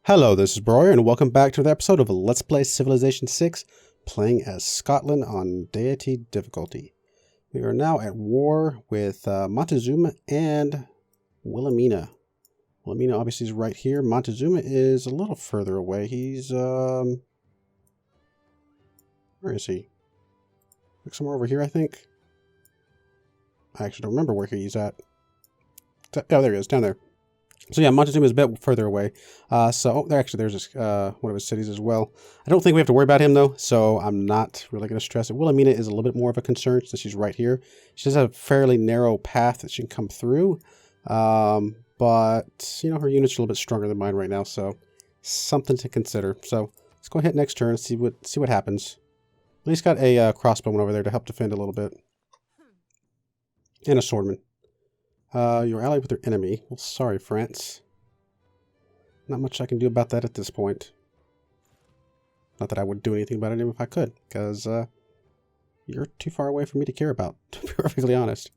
Hello, this is Broyar, and welcome back to the episode of Let's Play Civilization 6, playing as Scotland on Deity Difficulty. We are now at war with Montezuma and Wilhelmina. Wilhelmina obviously is right here. Montezuma is a little further away. He's, where is he? Like somewhere over here, I think. I actually don't remember where he's at. Oh, there he is, down there. So yeah, Montezuma is a bit further away. There's one of his cities as well. I don't think we have to worry about him though, so I'm not really going to stress it. Wilhelmina is a little bit more of a concern since she's right here. She does have a fairly narrow path that she can come through, but you know, her unit's a little bit stronger than mine right now, so something to consider. So let's go ahead next turn and see what happens. At least got a crossbowman over there to help defend a little bit, and a swordman. You're allied with your enemy. Well, sorry, France. Not much I can do about that at this point. Not that I would do anything about it even if I could, because you're too far away for me to care about, to be perfectly honest.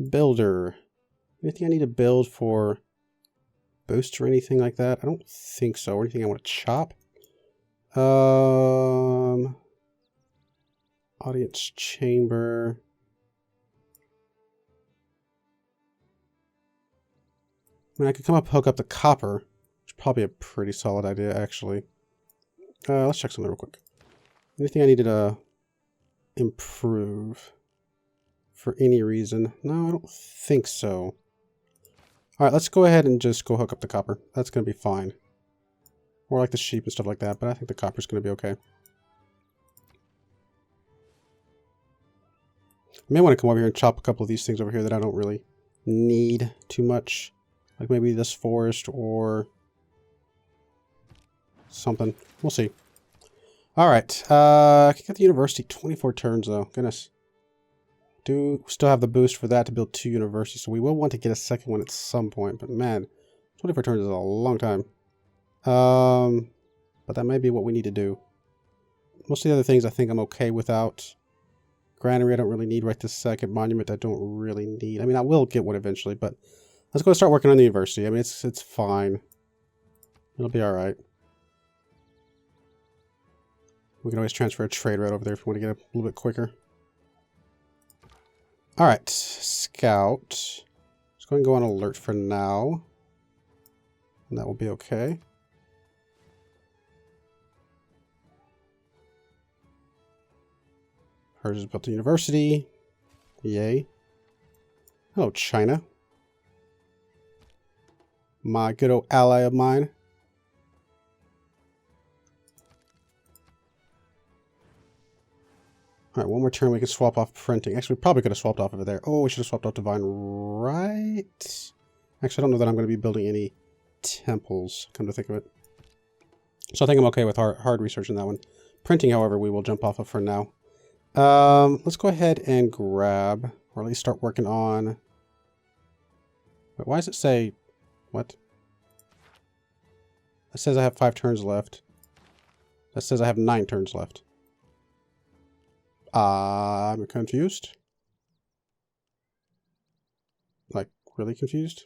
Builder. Anything I need to build for boosts or anything like that? I don't think so. Or anything I want to chop? Audience chamber. I mean, I could come up, hook up the copper, which is probably a pretty solid idea, actually. Let's check something real quick. Anything I needed to improve for any reason? No, I don't think so. All right, let's go ahead and just go hook up the copper. That's going to be fine. Or like the sheep and stuff like that, but I think the copper's going to be okay. I may want to come over here and chop a couple of these things over here that I don't really need too much. Like maybe this forest or something. We'll see. Alright. I can get the university. 24 turns though. Goodness. Do still have the boost for that to build 2 universities. So we will want to get a second one at some point. But man, 24 turns is a long time. But that may be what we need to do. Most of the other things I think I'm okay without. Granary I don't really need right this second. Monument I don't really need. I mean, I will get one eventually, but let's go start working on the university. I mean, it's fine. It'll be all right. We can always transfer a trade route over there if we want to get a little bit quicker. All right, scout. Let's go and go on alert for now. And that will be okay. Hers is built a university. Yay. Hello, China. My good old ally of mine. Alright, one more turn we can swap off printing. Actually, we probably could have swapped off over there. Oh, we should have swapped off divine right. Actually, I don't know that I'm going to be building any temples, come to think of it. So I think I'm okay with hard research in that one. Printing, however, we will jump off of for now. Let's go ahead and grab, or at least start working on... Wait, why does it say... What? That says I have 5 turns left. That says I have 9 turns left. I'm confused. Like, really confused?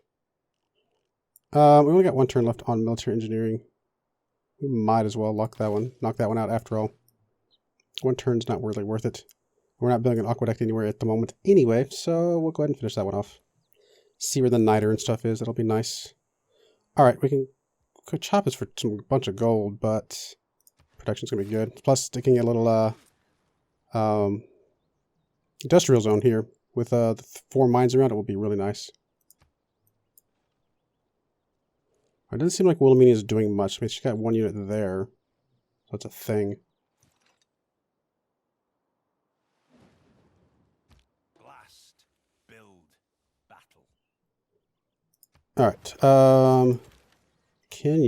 We only got 1 turn left on military engineering. We might as well knock that one out after all. 1 turn's not really worth it. We're not building an aqueduct anywhere at the moment anyway, so we'll go ahead and finish that one off. See where the niter and stuff is. That'll be nice. All right, we could chop this for some bunch of gold, but production's gonna be good. Plus, sticking a little industrial zone here with the 4 mines around it will be really nice. It doesn't seem like Wilhelmina is doing much. I mean, she's got 1 unit there, so that's a thing. All right. Can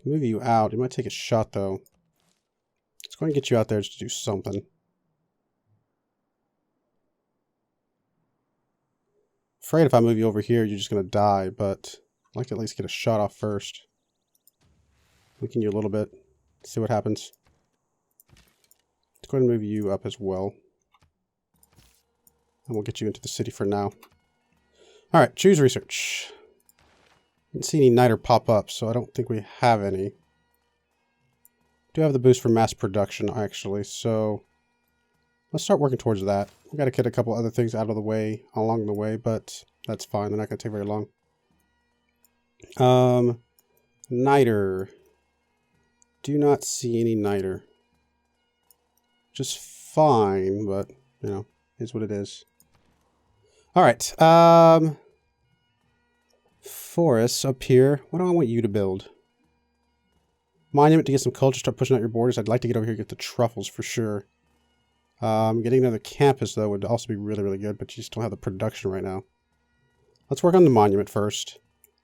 move you out? You might take a shot though. Let's go and get you out there just to do something. Afraid if I move you over here, you're just gonna die. But I'd like to at least get a shot off first. Weaken you a little bit. See what happens. Let's go ahead and move you up as well. And we'll get you into the city for now. Alright, choose research. Didn't see any niter pop up, so I don't think we have any. Do have the boost for mass production, actually, so let's start working towards that. We got to get a couple other things out of the way along the way, but that's fine. They're not going to take very long. Niter. Do not see any niter. Just fine, but, you know, is what it is. Alright, forests up here. What do I want you to build? Monument to get some culture, start pushing out your borders. I'd like to get over here and get the truffles for sure. Getting another campus, though, would also be really, really good, but you just don't have the production right now. Let's work on the monument first.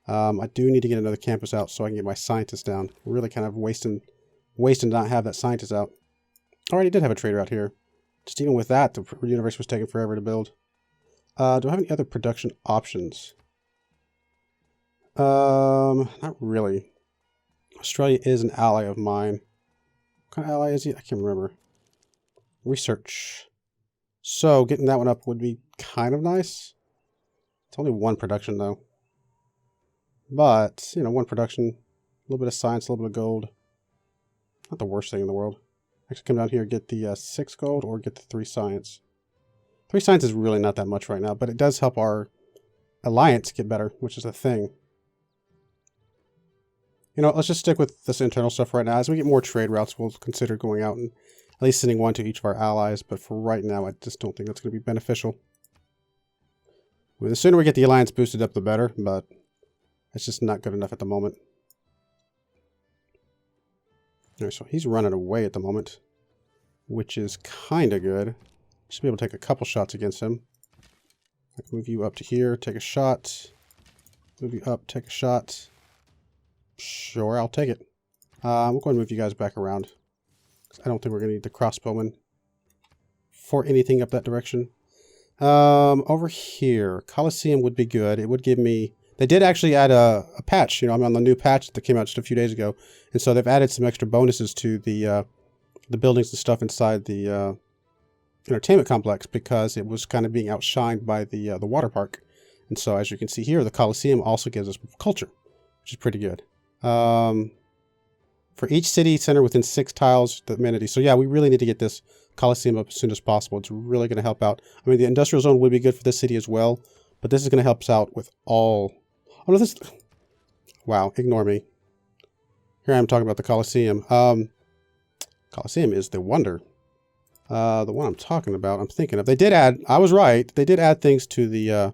I do need to get another campus out so I can get my scientists down. Really kind of wasting to not have that scientist out. Already did have a trader out here. Just even with that, the universe was taking forever to build. Do I have any other production options? Not really. Australia is an ally of mine. What kind of ally is he? I can't remember. Research. So, getting that one up would be kind of nice. It's only one production, though. But, you know, one production, a little bit of science, a little bit of gold. Not the worst thing in the world. Actually, come down here, get the 6 gold, or get the 3 science. 3 science is really not that much right now, but it does help our alliance get better, which is a thing. You know, let's just stick with this internal stuff right now. As we get more trade routes, we'll consider going out and at least sending one to each of our allies. But for right now, I just don't think that's going to be beneficial. I mean, the sooner we get the alliance boosted up, the better. But it's just not good enough at the moment. All right, so he's running away at the moment, which is kind of good. Should be able to take a couple shots against him. I can move you up to here, take a shot. Move you up, take a shot. Sure, I'll take it. We'll go ahead and move you guys back around. I don't think we're going to need the crossbowmen for anything up that direction. Over here, Colosseum would be good. It would give me... They did actually add a patch. You know, I'm on the new patch that came out just a few days ago. And so they've added some extra bonuses to the buildings and stuff inside the entertainment complex because it was kind of being outshined by the water park. And so as you can see here, the Colosseum also gives us culture, which is pretty good. For each city center within 6 tiles, the amenities. So yeah, we really need to get this Colosseum up as soon as possible. It's really going to help out. I mean, the industrial zone would be good for this city as well, but this is going to help us out with all... Oh, no, this... Wow, ignore me. Here I am talking about the Colosseum. Colosseum is the wonder. The one I'm talking about, I'm thinking of. They did add... I was right. They did add things to the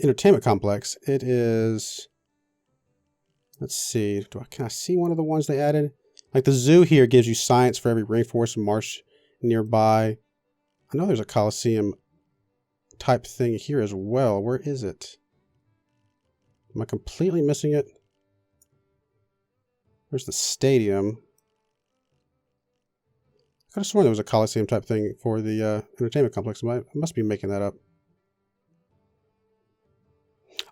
entertainment complex. It is... Let's see. Can I see one of the ones they added? Like the zoo here gives you science for every rainforest and marsh nearby. I know there's a Colosseum type thing here as well. Where is it? Am I completely missing it? There's the stadium. I could have sworn there was a Colosseum type thing for the entertainment complex. I must be making that up.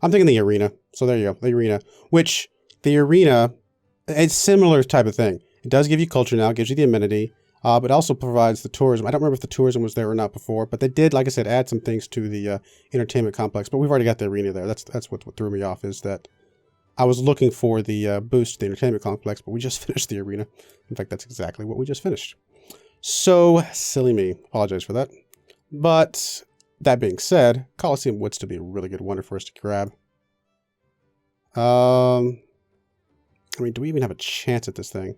I'm thinking the arena. So there you go. The arena. Which, the arena, it's similar type of thing. It does give you culture now. It gives you the amenity. But also provides the tourism. I don't remember if the tourism was there or not before. But they did, like I said, add some things to the entertainment complex. But we've already got the arena there. That's what threw me off, is that I was looking for the boost to the entertainment complex. But we just finished the arena. In fact, that's exactly what we just finished. So, silly me. Apologize for that. But, that being said, Colosseum would still be a really good wonder for us to grab. I mean, do we even have a chance at this thing?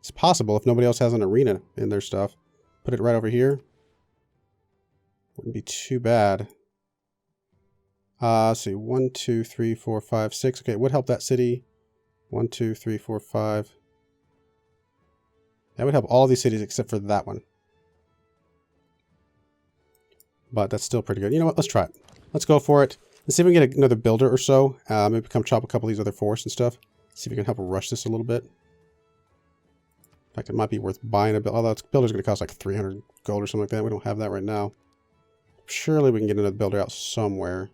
It's possible if nobody else has an arena in their stuff. Put it right over here. Wouldn't be too bad. Let's see. 1, 2, 3, 4, 5, 6. Okay, it would help that city. 1, 2, 3, 4, 5. That would help all these cities except for that one. But that's still pretty good. You know what? Let's try it. Let's go for it. Let's see if we can get another builder or so. Maybe come chop a couple of these other forests and stuff. See if we can help rush this a little bit. In fact, it might be worth buying a builder. Although this builder's going to cost like 300 gold or something like that. We don't have that right now. Surely we can get another builder out somewhere.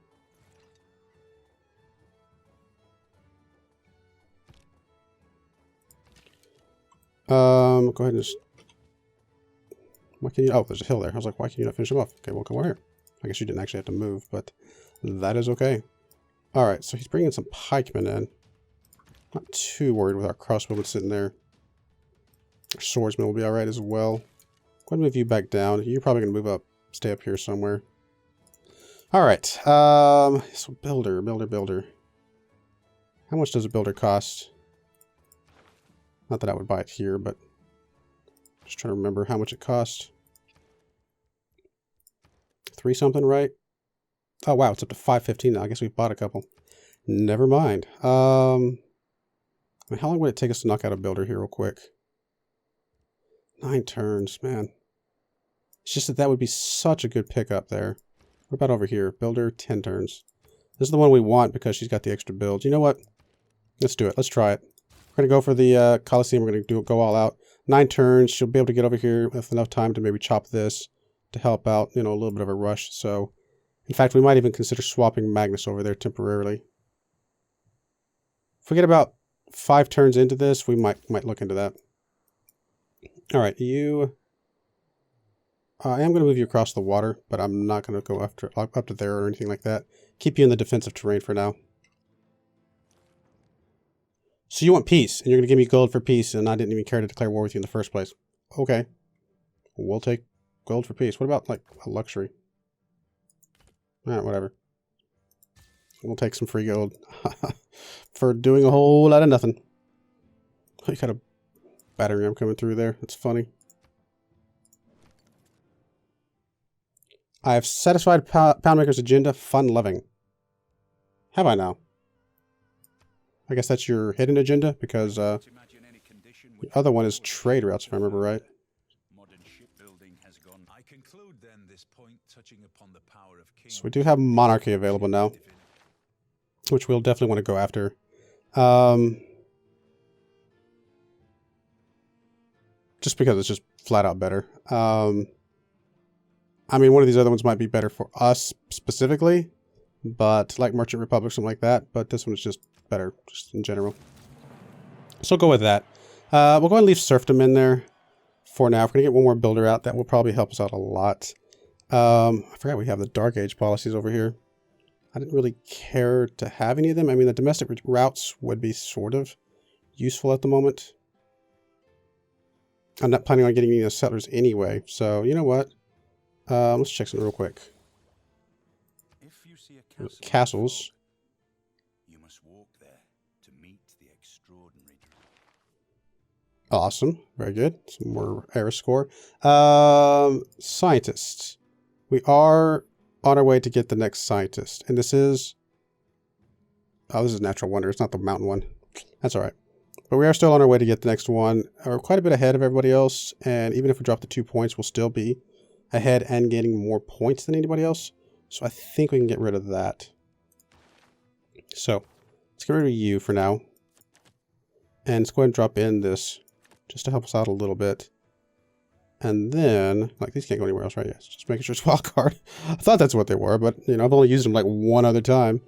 Go ahead and just Why can you? Oh, there's a hill there. I was like, why can you not finish them off? Okay, well, come over here. I guess you didn't actually have to move, but that is okay. All right, so he's bringing some pikemen in. Not too worried with our crossbowmen sitting there. Our swordsman will be all right as well. Go ahead and move you back down. You're probably going to move up, stay up here somewhere. All right. So builder. How much does a builder cost? Not that I would buy it here, but just trying to remember how much it cost. 3 something, right? Oh wow, it's up to 515 now. I guess we bought a couple. Never mind. I mean, how long would it take us to knock out a builder here real quick? 9 turns, man. It's just that that would be such a good pickup there. What about over here? Builder, 10 turns. This is the one we want because she's got the extra build. You know what? Let's do it. Let's try it. We're going to go for the Colosseum. We're going to go all out. 9 turns. She'll be able to get over here with enough time to maybe chop this to help out, you know, a little bit of a rush. So, in fact, we might even consider swapping Magnus over there temporarily. If we get about 5 turns into this, we might look into that. All right, you... I am going to move you across the water, but I'm not going to go up to there or anything like that. Keep you in the defensive terrain for now. So you want peace, and you're going to give me gold for peace, and I didn't even care to declare war with you in the first place. Okay. We'll take gold for peace. What about, like, a luxury? Alright, whatever. We'll take some free gold. For doing a whole lot of nothing. You got a battery ram coming through there. That's funny. I have satisfied Poundmaker's agenda, fun-loving. Have I now? I guess that's your hidden agenda, because the other one is trade routes, if I remember right. So we do have monarchy available now, which we'll definitely want to go after. Just because it's just flat out better. I mean, one of these other ones might be better for us specifically, but like Merchant Republic, something like that. But this one's just better, just in general. So we'll go with that. We'll go ahead and leave serfdom in there for now. If we're going to get one more builder out, that will probably help us out a lot. I forgot we have the Dark Age policies over here. I didn't really care to have any of them. I mean, the domestic routes would be sort of useful at the moment. I'm not planning on getting any settlers anyway, so you know what? Let's check something real quick. If you see a Castles. You must walk there to meet the extraordinary. Awesome. Very good. Some more era score. Scientists. We are on our way to get the next scientist. And this is... Oh, this is Natural Wonder. It's not the mountain one. That's alright. But we are still on our way to get the next one. We're quite a bit ahead of everybody else. And even if we drop the 2 points, we'll still be ahead and getting more points than anybody else. So I think we can get rid of that. So let's get rid of you for now. And let's go ahead and drop in this just to help us out a little bit. And then, like, these can't go anywhere else, right? Yes, just making sure it's wild card. I thought that's what they were, but, you know, I've only used them like one other time.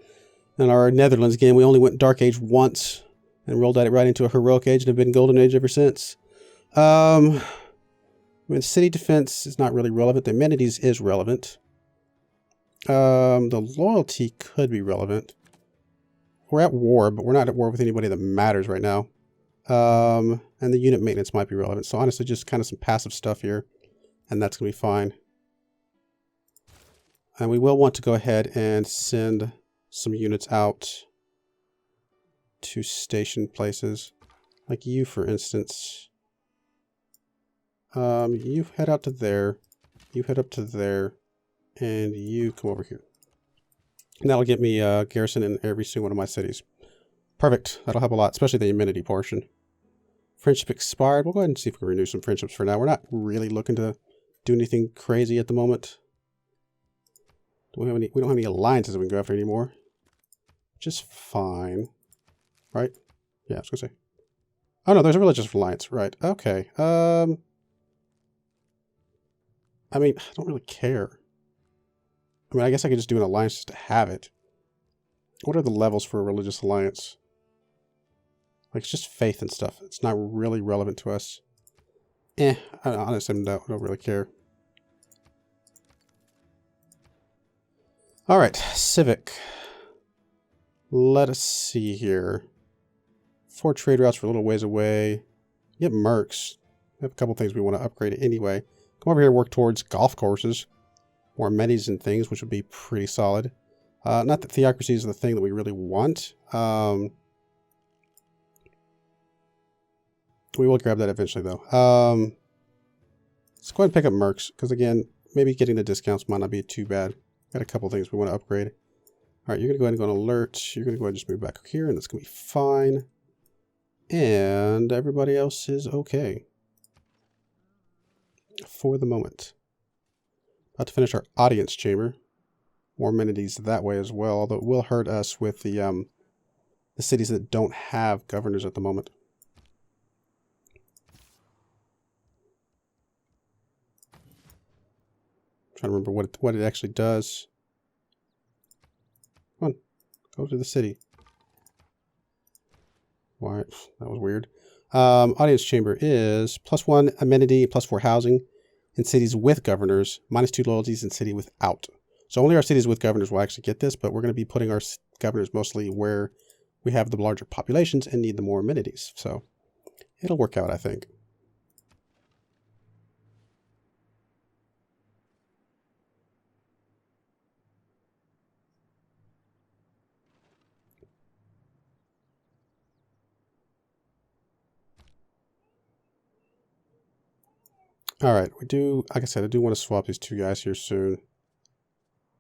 In our Netherlands game, we only went Dark Age once and rolled it right into a Heroic Age and have been Golden Age ever since. I mean, city defense is not really relevant. The amenities is relevant. The loyalty could be relevant. We're at war, but we're not at war with anybody that matters right now. And the unit maintenance might be relevant. So honestly, just kind of some passive stuff here, and that's going to be fine. And we will want to go ahead and send some units out to station places. Like you, for instance. You head out to there, you head up to there, and you come over here. And that'll get me a garrison in every single one of my cities. Perfect. That'll help a lot, especially the amenity portion. Friendship expired. We'll go ahead and see if we can renew some friendships for now. We're not really looking to do anything crazy at the moment. We don't have any alliances that we can go after anymore. Just fine. Right? Yeah, I was going to say. Oh no, there's a religious alliance. Right. Okay. I mean, I don't really care. I mean, I guess I could just do an alliance just to have it. What are the levels for a religious alliance? Like, it's just faith and stuff. It's not really relevant to us. I honestly don't really care. All right, civic. Let us see here. 4 trade routes for a little ways away. Get mercs. We have a couple things we want to upgrade anyway. Come over here and work towards golf courses. More amenities and things, which would be pretty solid. Not that theocracy is the thing that we really want. We will grab that eventually, though. Let's go ahead and pick up mercs, because again, maybe getting the discounts might not be too bad. Got a couple things we want to upgrade. All right, you're going to go ahead and go on alert. You're going to go ahead and just move back here, and that's going to be fine. And everybody else is okay. For the moment. About to finish our audience chamber. More amenities that way as well, although it will hurt us with the cities that don't have governors at the moment. Trying to remember what it actually does. Come on, go to the city. Why? That was weird. Audience chamber is +1 amenity, +4 housing in cities with governors, -2 loyalties in city without. So only our cities with governors will actually get this, but we're going to be putting our governors mostly where we have the larger populations and need the more amenities. So it'll work out, I think. All right, like I said, I do want to swap these 2 guys here soon.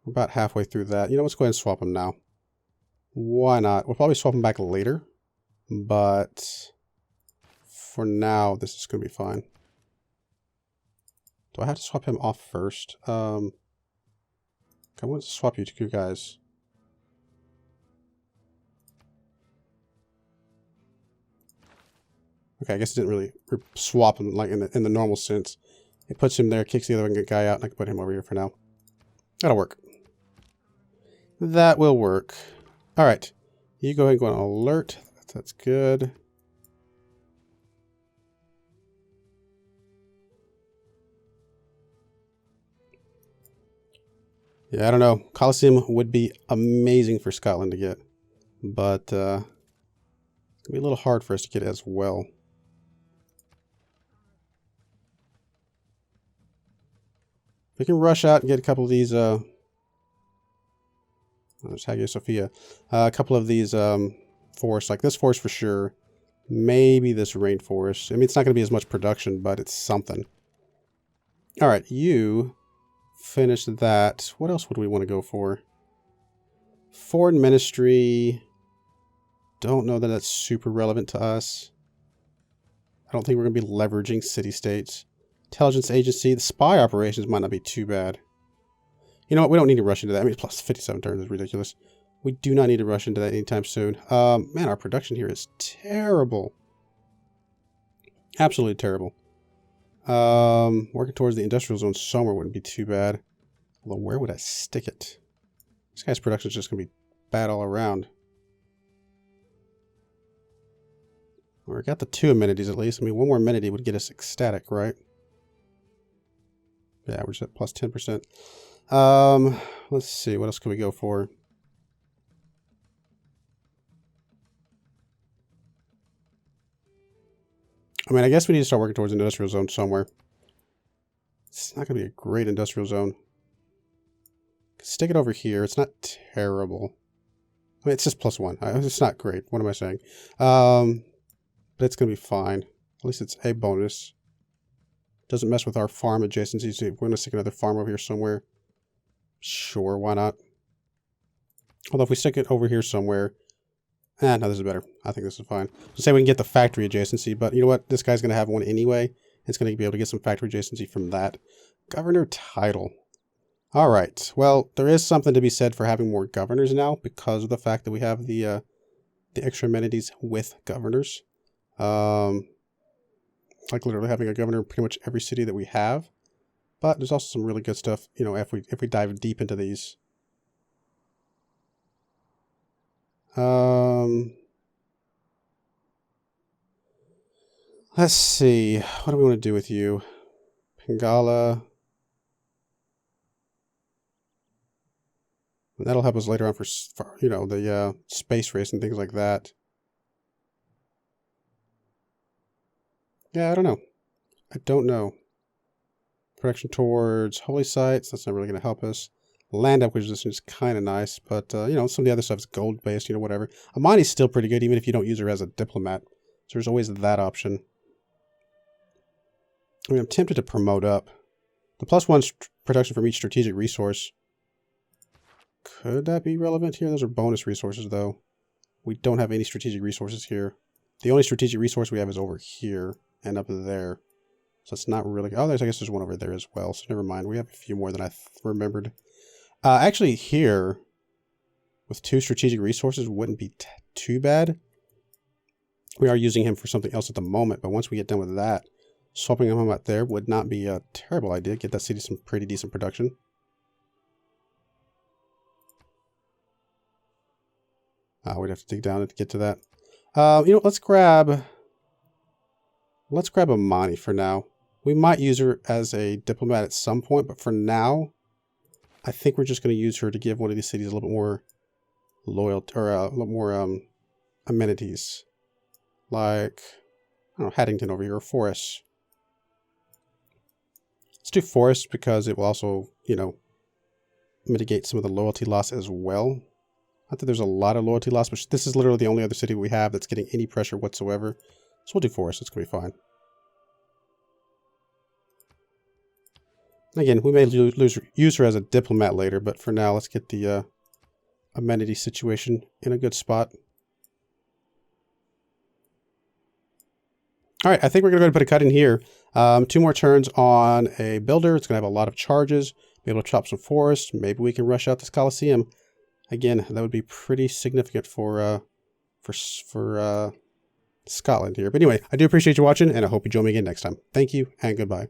We're about halfway through that. You know, let's go ahead and swap them now. Why not? We'll probably swap them back later, but for now, this is going to be fine. Do I have to swap him off first? I want to swap you 2 guys. Okay, I guess it didn't really swap him like in the normal sense. It puts him there, kicks the other guy out, and I can put him over here for now. That'll work. That will work. All right. You go ahead and go on alert. That's good. Yeah, I don't know. Colosseum would be amazing for Scotland to get, but it's going to be a little hard for us to get as well. We can rush out and get a couple of these, there's Hagia Sophia, a couple of these forests, like this forest for sure, maybe this rainforest. I mean, it's not going to be as much production, but it's something. All right, you finish that. What else would we want to go for? Foreign ministry, don't know that that's super relevant to us. I don't think we're going to be leveraging city-states. Intelligence agency, the spy operations might not be too bad. You know what? We don't need to rush into that. I mean, plus 57 turns is ridiculous. We do not need to rush into that anytime soon. Man, our production here is terrible. Absolutely terrible. Working towards the industrial zone somewhere wouldn't be too bad. Although, where would I stick it? This guy's production is just going to be bad all around. We got the 2 amenities at least. I mean, 1 more amenity would get us ecstatic, right? Yeah, we're just at plus 10%. Let's see. What else can we go for? I mean, I guess we need to start working towards an industrial zone somewhere. It's not going to be a great industrial zone. Stick it over here. It's not terrible. I mean, it's just +1. It's not great. What am I saying? But it's going to be fine. At least it's a bonus. Doesn't mess with our farm adjacencies. So we're going to stick another farm over here somewhere. Sure, why not? Although if we stick it over here somewhere... no, this is better. I think this is fine. Say we can get the factory adjacency, but you know what? This guy's going to have one anyway. It's going to be able to get some factory adjacency from that. Governor title. All right. Well, there is something to be said for having more governors now because of the fact that we have the extra amenities with governors. Like literally having a governor in pretty much every city that we have. But there's also some really good stuff, you know, if we dive deep into these. Let's see. What do we want to do with you? Pangala. And that'll help us later on for you know, the space race and things like that. Yeah, I don't know. I don't know. Protection towards holy sites. That's not really going to help us. Land acquisition is kind of nice, but, you know, some of the other stuff is gold-based, you know, whatever. Amani's still pretty good, even if you don't use her as a diplomat. So there's always that option. I mean, I'm tempted to promote up. The +1 production from each strategic resource. Could that be relevant here? Those are bonus resources, though. We don't have any strategic resources here. The only strategic resource we have is over here and up there. So it's not really... Oh, I guess there's one over there as well. So never mind. We have a few more than I remembered. Actually, here, with 2 strategic resources, wouldn't be too bad. We are using him for something else at the moment, but once we get done with that, swapping him out there would not be a terrible idea. Get that city some pretty decent production. We'd have to dig down to get to that. You know, let's grab Amani for now. We might use her as a diplomat at some point, but for now, I think we're just going to use her to give one of these cities a little bit more loyalty, or a little more amenities. Like, I don't know, Haddington over here, or Forest. Let's do Forest because it will also, you know, mitigate some of the loyalty loss as well. Not that there's a lot of loyalty loss, but this is literally the only other city we have that's getting any pressure whatsoever. So we'll do Forest. It's going to be fine. Again, we may use her as a diplomat later, but for now, let's get the amenity situation in a good spot. All right, I think we're going to go ahead and put a cut in here. 2 more turns on a builder. It's going to have a lot of charges. Be able to chop some forest. Maybe we can rush out this Colosseum. Again, that would be pretty significant for Scotland here. But anyway, I do appreciate you watching, and I hope you join me again next time. Thank you, and goodbye.